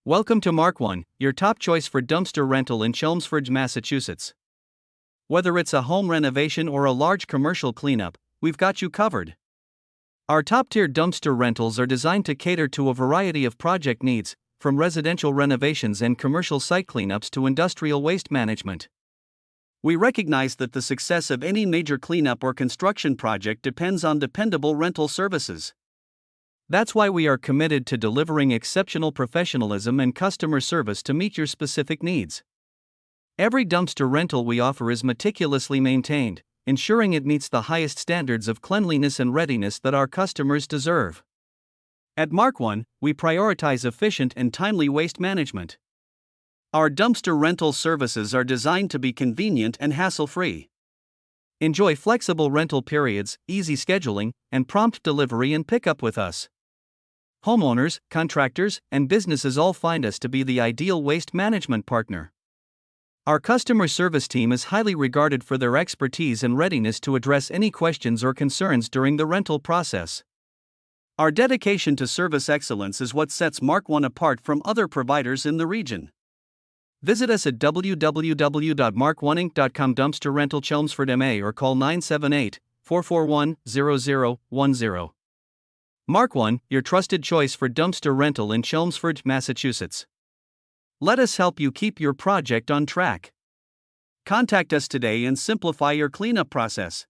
Welcome to Mark 1, your top choice for dumpster rental in Chelmsford, Massachusetts. Whether it's a home renovation or a large commercial cleanup, we've got you covered. Our top-tier dumpster rentals are designed to cater to a variety of project needs, from residential renovations and commercial site cleanups to industrial waste management. We recognize that the success of any major cleanup or construction project depends on dependable rental services. That's why we are committed to delivering exceptional professionalism and customer service to meet your specific needs. Every dumpster rental we offer is meticulously maintained, ensuring it meets the highest standards of cleanliness and readiness that our customers deserve. At Mark 1, we prioritize efficient and timely waste management. Our dumpster rental services are designed to be convenient and hassle-free. Enjoy flexible rental periods, easy scheduling, and prompt delivery and pickup with us. Homeowners, contractors, and businesses all find us to be the ideal waste management partner. Our customer service team is highly regarded for their expertise and readiness to address any questions or concerns during the rental process. Our dedication to service excellence is what sets Mark 1 apart from other providers in the region. Visit us at www.mark1inc.com dumpster rental Chelmsford MA or call 978-441-0010. Mark 1, your trusted choice for dumpster rental in Chelmsford, Massachusetts. Let us help you keep your project on track. Contact us today and simplify your cleanup process.